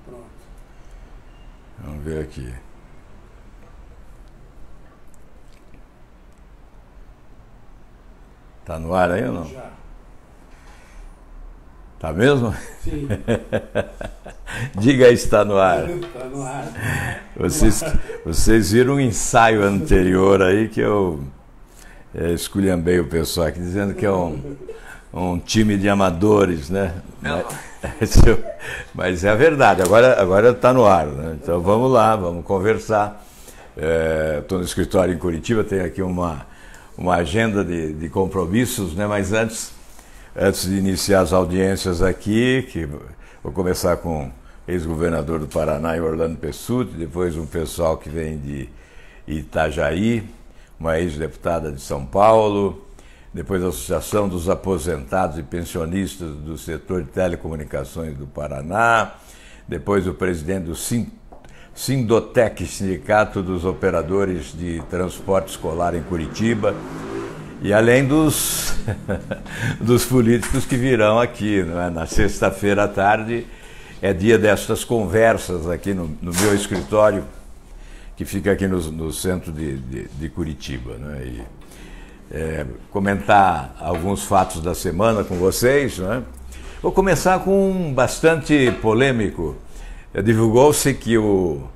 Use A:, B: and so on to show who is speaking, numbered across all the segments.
A: Pronto.
B: Vamos ver aqui. Tá no ar aí ou não?
A: Já.
B: Tá mesmo?
A: Sim.
B: Diga aí se está no ar.
A: Tá no ar.
B: Vocês viram um ensaio anterior aí que eu esculhambei o pessoal aqui, dizendo que é um time de amadores, né? Mas é a verdade, agora está no ar, né? Então vamos lá, vamos conversar. Estou no escritório em Curitiba, tenho aqui uma agenda de compromissos, né? Mas antes de iniciar as audiências aqui, que vou começar com o ex-governador do Paraná, Orlando Pessutti, depois um pessoal que vem de Itajaí, uma ex-deputada de São Paulo, depois a Associação dos Aposentados e Pensionistas do Setor de Telecomunicações do Paraná, depois o presidente do Sindotec, Sindicato dos Operadores de Transporte Escolar em Curitiba, e além dos políticos que virão aqui, né? Na sexta-feira à tarde é dia destas conversas aqui no meu escritório, que fica aqui no centro de Curitiba, né? E comentar alguns fatos da semana com vocês, né? Vou começar com um bastante polêmico. Divulgou-se que o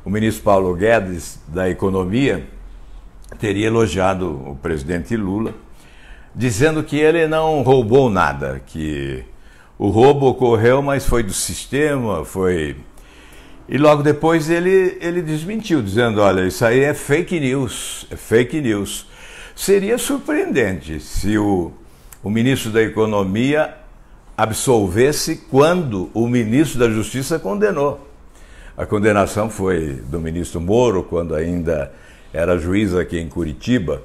B: ministro Paulo Guedes da Economia teria elogiado o presidente Lula, dizendo que ele não roubou nada, que o roubo ocorreu, mas foi do sistema, E logo depois ele desmentiu, dizendo, olha, isso aí é fake news, é fake news. Seria surpreendente se o ministro da Economia absolvesse quando o ministro da Justiça condenou. A condenação foi do ministro Moro, quando ainda era juiz aqui em Curitiba,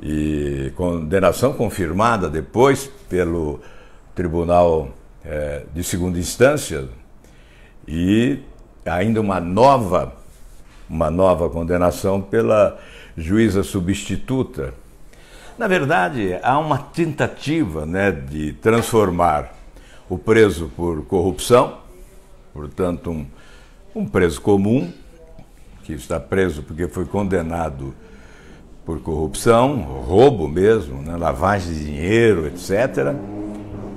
B: e condenação confirmada depois pelo Tribunal de Segunda Instância, e ainda uma nova condenação pela juíza substituta. Na verdade, há uma tentativa, né, de transformar o preso por corrupção, portanto, um preso comum, que está preso porque foi condenado por corrupção, roubo mesmo, né, lavagem de dinheiro, etc.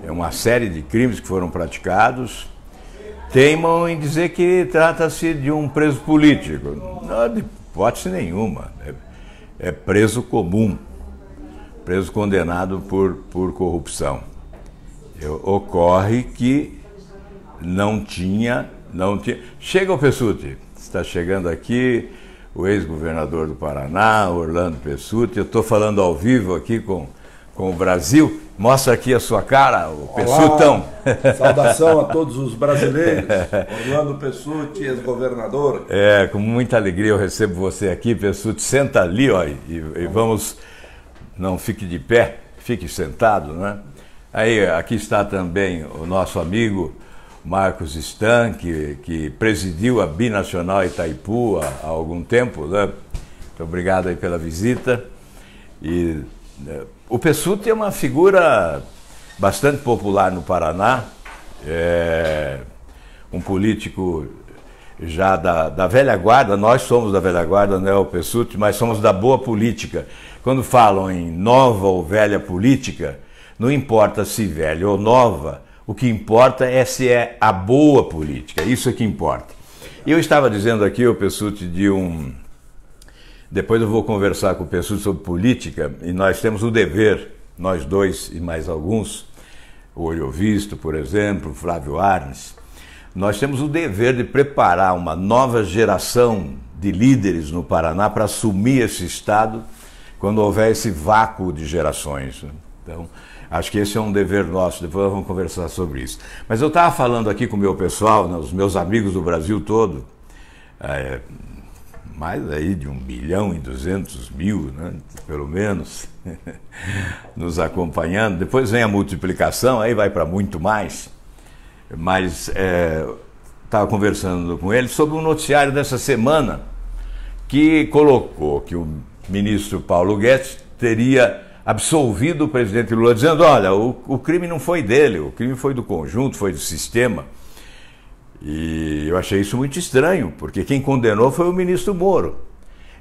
B: É uma série de crimes que foram praticados. Teimam em dizer que trata-se de um preso político. Não, de hipótese nenhuma. É preso comum, preso condenado por corrupção. Ocorre que não tinha... Chega o Pessutti, está chegando aqui o ex-governador do Paraná, Orlando Pessutti. Eu estou falando ao vivo aqui com o Brasil. Mostra aqui a sua cara, o Pessutão.
C: Saudação a todos os brasileiros. Orlando Pessutti, ex-governador.
B: Com muita alegria eu recebo você aqui, Pessutti. Senta ali, ó, e vamos... Não fique de pé, fique sentado, né? Aí, aqui está também o nosso amigo Marcos Stan, que presidiu a Binacional Itaipu há algum tempo, né? Muito obrigado aí pela visita. E o Pessutti é uma figura bastante popular no Paraná, um político já da velha guarda. Nós somos da velha guarda, não é o Pessutti, mas somos da boa política. Quando falam em nova ou velha política, não importa se velha ou nova, o que importa é se é a boa política, isso é que importa. E eu estava dizendo aqui, o Pessutti, depois eu vou conversar com o Pessutti sobre política, e nós temos o dever, nós dois e mais alguns, o Olho Visto, por exemplo, o Flávio Arnes, nós temos o dever de preparar uma nova geração de líderes no Paraná para assumir esse estado quando houver esse vácuo de gerações. Então, acho que esse é um dever nosso, depois vamos conversar sobre isso. Mas eu estava falando aqui com o meu pessoal, né, os meus amigos do Brasil todo, mais aí de 1.200.000, né, pelo menos, nos acompanhando. Depois vem a multiplicação, aí vai para muito mais. Mas estava conversando com ele sobre um noticiário dessa semana que colocou que o ministro Paulo Guedes teria absolvido o presidente Lula, dizendo, olha, o crime não foi dele, o crime foi do conjunto, foi do sistema. E eu achei isso muito estranho, porque quem condenou foi o ministro Moro.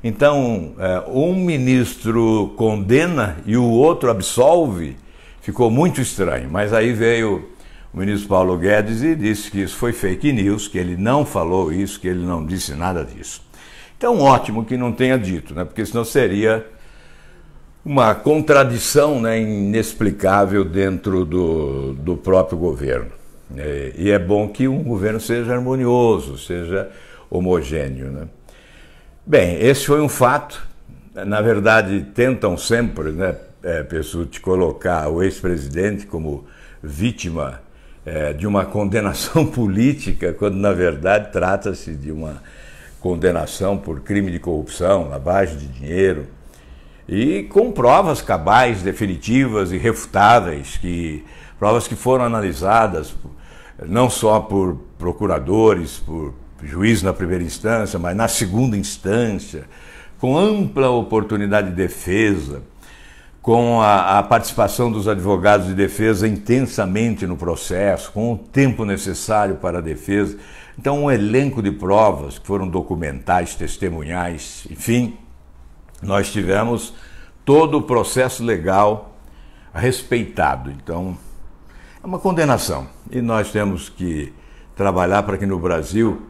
B: Então, um ministro condena e o outro absolve, ficou muito estranho. Mas aí veio o ministro Paulo Guedes e disse que isso foi fake news, que ele não falou isso, que ele não disse nada disso. Então, ótimo que não tenha dito, né? Porque senão seria uma contradição, né, inexplicável dentro do próprio governo. E é bom que um governo seja harmonioso, seja homogêneo, né? Bem, esse foi um fato. Na verdade, tentam sempre, né, Pessutti, colocar o ex-presidente como vítima de uma condenação política, quando na verdade trata-se de uma condenação por crime de corrupção, lavagem de dinheiro, e com provas cabais, definitivas e refutáveis, provas que foram analisadas não só por procuradores, por juiz na primeira instância, mas na segunda instância, com ampla oportunidade de defesa, com a participação dos advogados de defesa intensamente no processo, com o tempo necessário para a defesa. Então, um elenco de provas que foram documentais, testemunhais, enfim, nós tivemos todo o processo legal respeitado. Então, é uma condenação. E nós temos que trabalhar para que no Brasil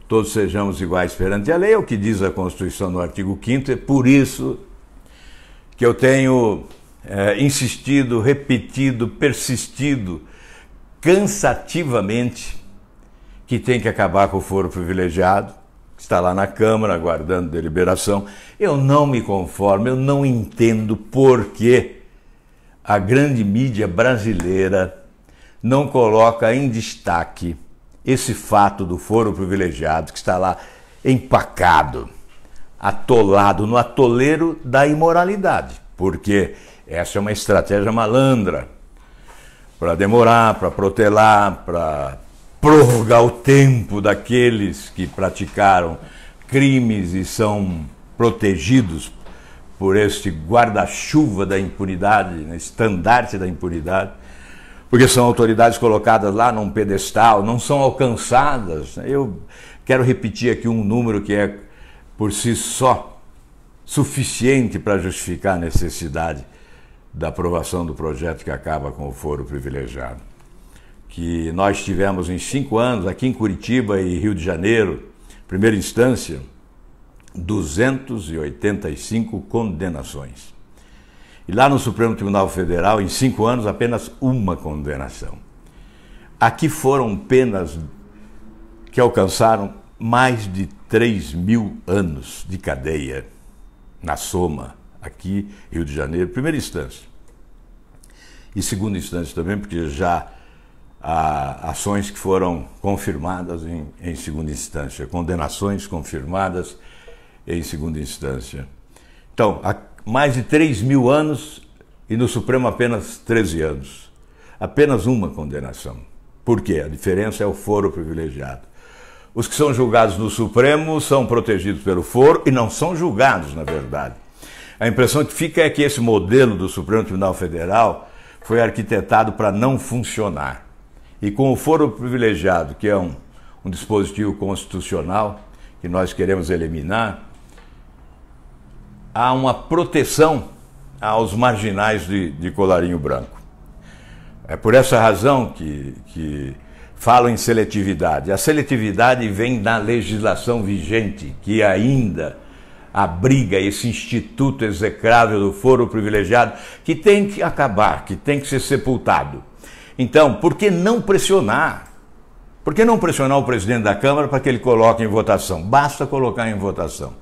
B: todos sejamos iguais perante a lei. É o que diz a Constituição no artigo 5º, é por isso que eu tenho insistido, repetido, persistido cansativamente que tem que acabar com o foro privilegiado, que está lá na Câmara aguardando deliberação. Eu não me conformo, eu não entendo por que a grande mídia brasileira não coloca em destaque esse fato do foro privilegiado que está lá empacado, atolado no atoleiro da imoralidade, porque essa é uma estratégia malandra para demorar, para protelar, para prorrogar o tempo daqueles que praticaram crimes e são protegidos por este guarda-chuva da impunidade, né, estandarte da impunidade, porque são autoridades colocadas lá num pedestal, não são alcançadas. Eu quero repetir aqui um número que é por si só suficiente para justificar a necessidade da aprovação do projeto que acaba com o foro privilegiado. Que nós tivemos em 5 anos, aqui em Curitiba e Rio de Janeiro, primeira instância, 285 condenações. E lá no Supremo Tribunal Federal, em 5 anos, apenas uma condenação. Aqui foram penas que alcançaram mais de 3.000 anos de cadeia, na soma, aqui Rio de Janeiro, primeira instância. E segunda instância também, porque já há ações que foram confirmadas em segunda instância, condenações confirmadas em segunda instância. Então, há mais de 3.000 anos e no Supremo apenas 13 anos. Apenas uma condenação. Por quê? A diferença é o foro privilegiado. Os que são julgados no Supremo são protegidos pelo foro e não são julgados, na verdade. A impressão que fica é que esse modelo do Supremo Tribunal Federal foi arquitetado para não funcionar. E com o foro privilegiado, que é um dispositivo constitucional que nós queremos eliminar, há uma proteção aos marginais de colarinho branco. É por essa razão que falo em seletividade. A seletividade vem da legislação vigente, que ainda abriga esse instituto execrável do foro privilegiado, que tem que acabar, que tem que ser sepultado. Então, por que não pressionar? Por que não pressionar o presidente da Câmara para que ele coloque em votação? Basta colocar em votação.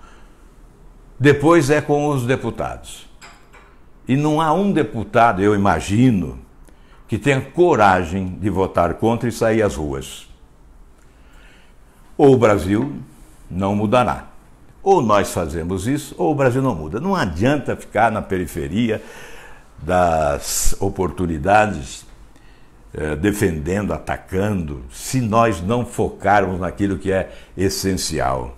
B: Depois é com os deputados. E não há um deputado, eu imagino, que tenha coragem de votar contra e sair às ruas. Ou o Brasil não mudará. Ou nós fazemos isso, ou o Brasil não muda. Não adianta ficar na periferia das oportunidades, defendendo, atacando, se nós não focarmos naquilo que é essencial.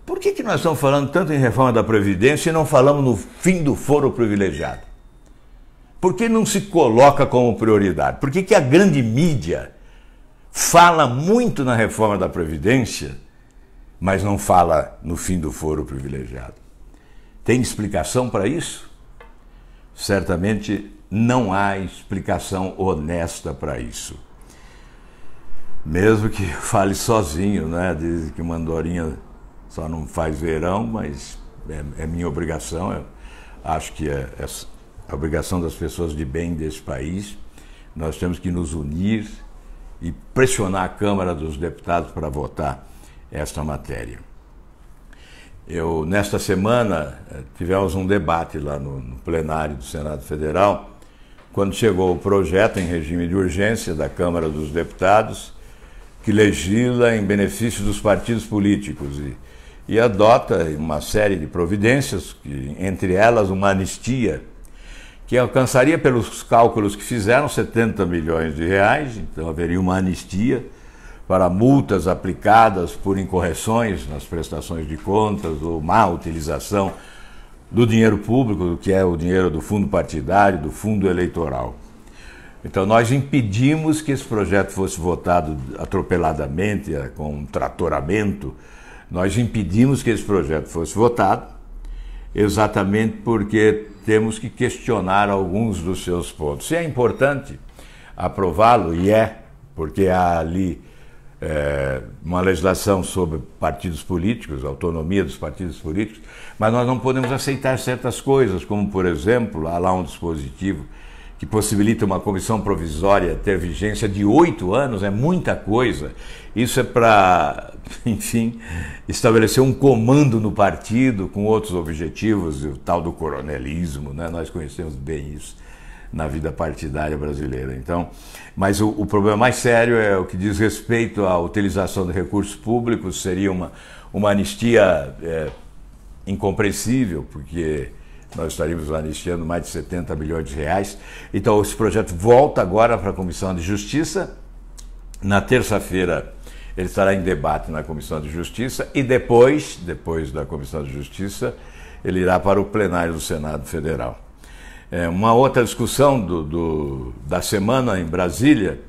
B: Por que nós estamos falando tanto em reforma da Previdência e não falamos no fim do foro privilegiado? Por que não se coloca como prioridade? Por que a grande mídia fala muito na reforma da Previdência, mas não fala no fim do foro privilegiado. Tem explicação para isso? Certamente não há explicação honesta para isso. Mesmo que fale sozinho, né? Diz que uma andorinha só não faz verão, mas é minha obrigação. Eu acho que é a obrigação das pessoas de bem desse país. Nós temos que nos unir e pressionar a Câmara dos Deputados para votar esta matéria. Nesta semana, tivemos um debate lá no plenário do Senado Federal, quando chegou o projeto em regime de urgência da Câmara dos Deputados, que legisla em benefício dos partidos políticos e adota uma série de providências, entre elas uma anistia, que alcançaria, pelos cálculos que fizeram, 70 milhões de reais. Então haveria uma anistia para multas aplicadas por incorreções nas prestações de contas ou má utilização do dinheiro público, que é o dinheiro do fundo partidário, do fundo eleitoral. Então nós impedimos que esse projeto fosse votado atropeladamente, com um tratoramento. Nós impedimos que esse projeto fosse votado, exatamente porque temos que questionar alguns dos seus pontos. Se é importante aprová-lo, e porque há ali uma legislação sobre partidos políticos, autonomia dos partidos políticos, mas nós não podemos aceitar certas coisas, como, por exemplo, há lá um dispositivo que possibilita uma comissão provisória ter vigência de 8 anos, é muita coisa. Isso é para, enfim, estabelecer um comando no partido com outros objetivos, o tal do coronelismo, né? Nós conhecemos bem isso na vida partidária brasileira. Então, mas o problema mais sério é o que diz respeito à utilização de recursos públicos. Seria uma anistia incompreensível, porque nós estaríamos anistiando mais de 70 milhões de reais. Então esse projeto volta agora para a Comissão de Justiça. Na terça-feira ele estará em debate na Comissão de Justiça e depois da Comissão de Justiça, ele irá para o plenário do Senado Federal. Uma outra discussão da semana em Brasília,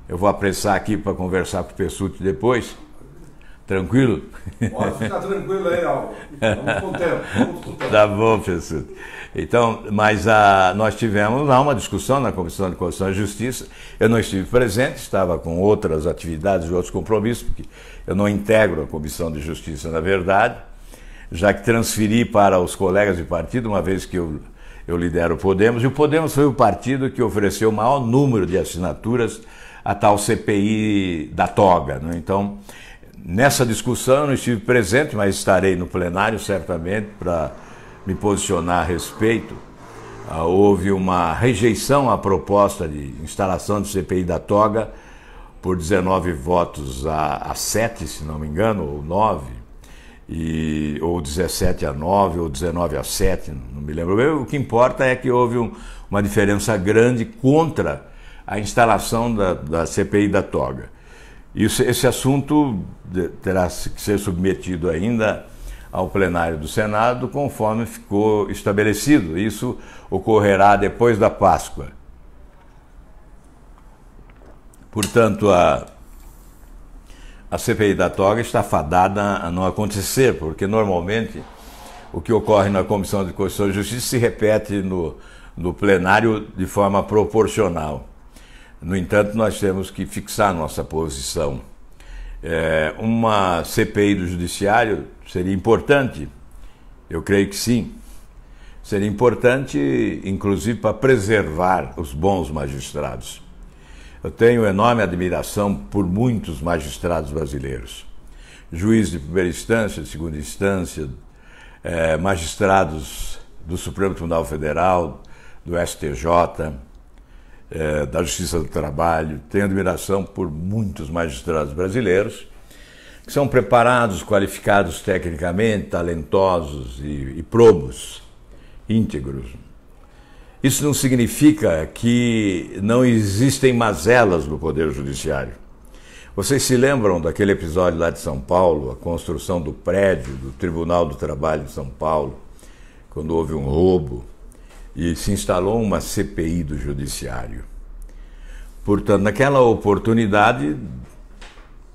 B: eu vou apressar aqui para conversar com o Pessutti depois. Tranquilo?
C: Pode ficar tranquilo aí, Alvo. Vamos com o tempo.
B: Tá bom, Pessutti. Então, mas nós tivemos lá uma discussão na Comissão de Constituição e Justiça. Eu não estive presente, estava com outras atividades e outros compromissos, porque eu não integro a Comissão de Justiça, na verdade, já que transferi para os colegas de partido, uma vez que eu lidero o Podemos, e o Podemos foi o partido que ofereceu o maior número de assinaturas à tal CPI da toga, né? Então, nessa discussão eu não estive presente, mas estarei no plenário certamente para me posicionar a respeito. Houve uma rejeição à proposta de instalação de CPI da toga por 19 votos a 7, se não me engano, ou 9, ou 17 a 9, ou 19 a 7, não me lembro. O que importa é que houve uma diferença grande contra a instalação da CPI da toga. Esse assunto terá que ser submetido ainda ao plenário do Senado, conforme ficou estabelecido. Isso ocorrerá depois da Páscoa. Portanto, a CPI da toga está fadada a não acontecer, porque normalmente o que ocorre na Comissão de Constituição e Justiça se repete no plenário de forma proporcional. No entanto, nós temos que fixar nossa posição. Uma CPI do Judiciário seria importante, eu creio que sim. Seria importante, inclusive, para preservar os bons magistrados. Eu tenho enorme admiração por muitos magistrados brasileiros. Juízes de primeira instância, de segunda instância, magistrados do Supremo Tribunal Federal, do STJ, da Justiça do Trabalho. Tenho admiração por muitos magistrados brasileiros que são preparados, qualificados tecnicamente, talentosos e probos, íntegros. Isso não significa que não existem mazelas no Poder Judiciário. Vocês se lembram daquele episódio lá de São Paulo, a construção do prédio do Tribunal do Trabalho de São Paulo, quando houve um roubo e se instalou uma CPI do Judiciário. Portanto, naquela oportunidade,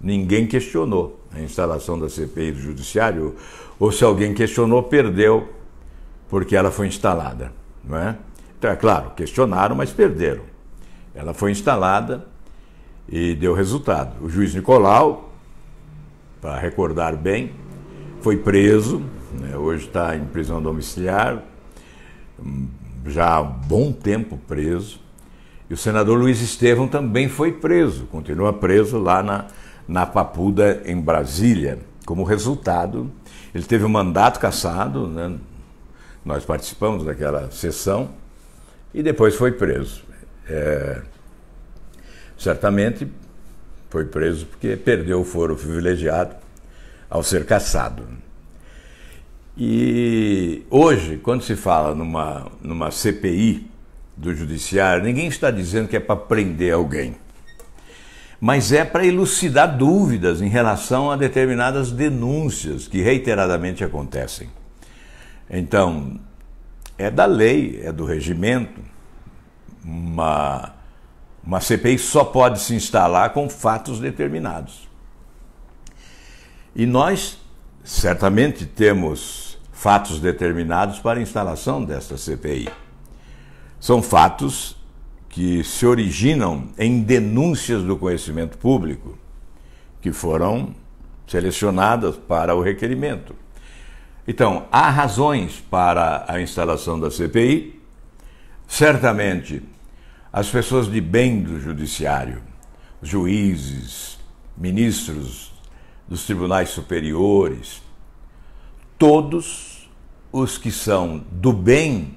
B: ninguém questionou a instalação da CPI do Judiciário, ou se alguém questionou, perdeu, porque ela foi instalada, não é? Então, é claro, questionaram, mas perderam. Ela foi instalada e deu resultado. O juiz Nicolau, para recordar bem, foi preso, né? Hoje está em prisão domiciliar, já há um bom tempo preso. E o senador Luiz Estevão também foi preso, continua preso lá na Papuda, em Brasília. Como resultado, ele teve um mandato cassado, né? Nós participamos daquela sessão, e depois foi preso. Certamente foi preso porque perdeu o foro privilegiado ao ser cassado. E hoje, quando se fala numa CPI do Judiciário, ninguém está dizendo que é para prender alguém, mas é para elucidar dúvidas em relação a determinadas denúncias que reiteradamente acontecem. Então, é da lei, é do regimento, uma CPI só pode se instalar com fatos determinados. E nós, certamente, temos fatos determinados para a instalação desta CPI. São fatos que se originam em denúncias do conhecimento público, que foram selecionadas para o requerimento. Então, há razões para a instalação da CPI. Certamente, as pessoas de bem do judiciário, juízes, ministros dos tribunais superiores, todos os que são do bem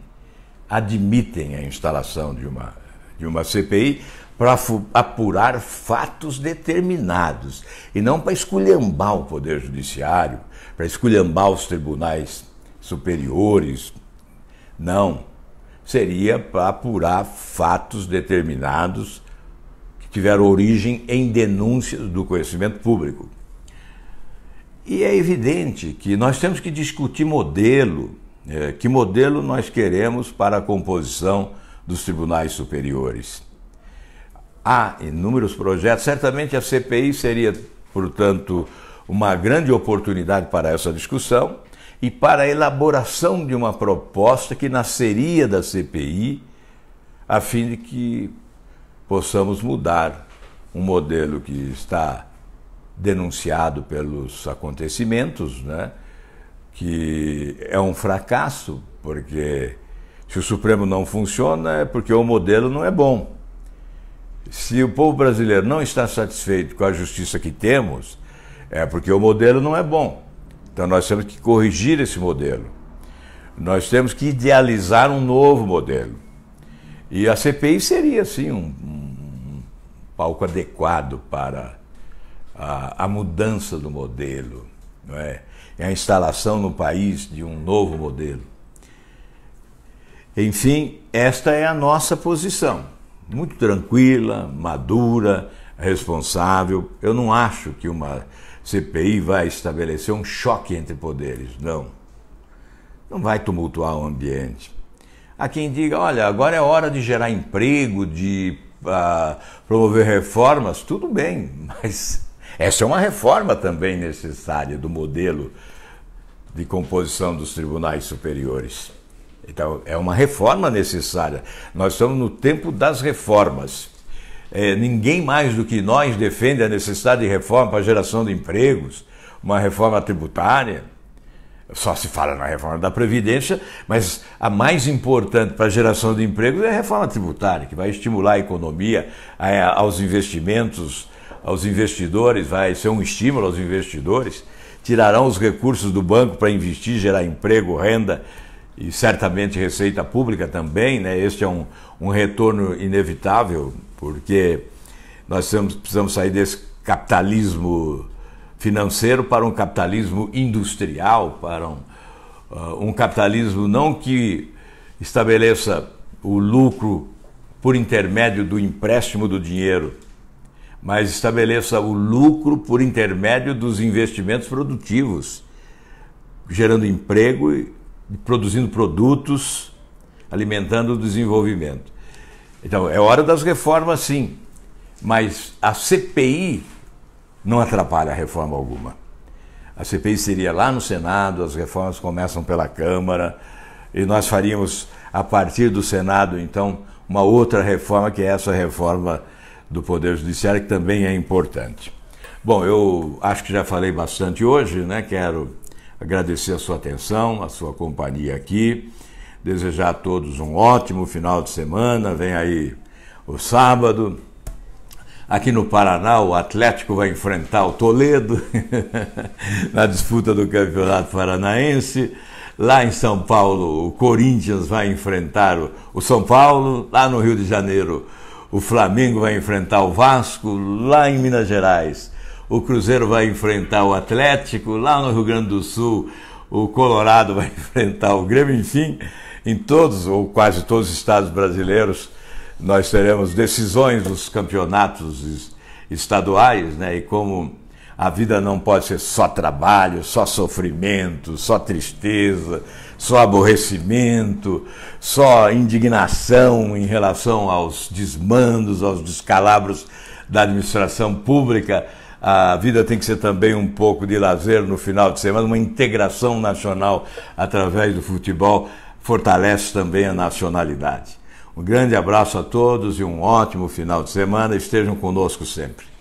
B: admitem a instalação de uma CPI para apurar fatos determinados e não para esculhambar o Poder Judiciário, para esculhambar os tribunais superiores. Não. Seria para apurar fatos determinados que tiveram origem em denúncias do conhecimento público. E é evidente que nós temos que discutir modelo, que modelo nós queremos para a composição dos tribunais superiores. Há inúmeros projetos, certamente a CPI seria, portanto, uma grande oportunidade para essa discussão e para a elaboração de uma proposta que nasceria da CPI, a fim de que possamos mudar um modelo que está denunciado pelos acontecimentos, né? Que é um fracasso, porque se o Supremo não funciona é porque o modelo não é bom. Se o povo brasileiro não está satisfeito com a justiça que temos, é porque o modelo não é bom. Então nós temos que corrigir esse modelo. Nós temos que idealizar um novo modelo. E a CPI seria, sim, um palco adequado para a mudança do modelo, não é? A instalação no país de um novo modelo. Enfim, esta é a nossa posição. Muito tranquila, madura, responsável. Eu não acho que uma CPI vai estabelecer um choque entre poderes, não. Não vai tumultuar o ambiente. Há quem diga, olha, agora é hora de gerar emprego, de promover reformas, tudo bem, mas essa é uma reforma também necessária do modelo de composição dos tribunais superiores. Então, é uma reforma necessária. Nós estamos no tempo das reformas. Ninguém mais do que nós defende a necessidade de reforma para a geração de empregos, uma reforma tributária. Só se fala na reforma da Previdência, mas a mais importante para a geração de empregos é a reforma tributária, que vai estimular a economia, aos investimentos, aos investidores, vai ser um estímulo aos investidores, tirarão os recursos do banco para investir, gerar emprego, renda e certamente receita pública também, né? Este é um retorno inevitável, porque nós precisamos sair desse capitalismo financeiro para um capitalismo industrial, para um capitalismo não que estabeleça o lucro por intermédio do empréstimo do dinheiro, mas estabeleça o lucro por intermédio dos investimentos produtivos, gerando emprego e produzindo produtos, alimentando o desenvolvimento. Então, é hora das reformas, sim, mas a CPI não atrapalha a reforma alguma. A CPI seria lá no Senado, as reformas começam pela Câmara, e nós faríamos, a partir do Senado, então, uma outra reforma, que é essa reforma do Poder Judiciário, que também é importante. Bom, eu acho que já falei bastante hoje, né? Quero agradecer a sua atenção, a sua companhia aqui, desejar a todos um ótimo final de semana. Vem aí o sábado. Aqui no Paraná, o Atlético vai enfrentar o Toledo na disputa do Campeonato Paranaense. Lá em São Paulo, o Corinthians vai enfrentar o São Paulo. Lá no Rio de Janeiro, o Flamengo vai enfrentar o Vasco. Lá em Minas Gerais, o Cruzeiro vai enfrentar o Atlético. Lá no Rio Grande do Sul, o Colorado vai enfrentar o Grêmio. Enfim, em todos ou quase todos os estados brasileiros, nós teremos decisões dos campeonatos estaduais, né? E como a vida não pode ser só trabalho, só sofrimento, só tristeza, só aborrecimento, só indignação em relação aos desmandos, aos descalabros da administração pública, a vida tem que ser também um pouco de lazer no final de semana, uma integração nacional através do futebol fortalece também a nacionalidade. Um grande abraço a todos e um ótimo final de semana. Estejam conosco sempre.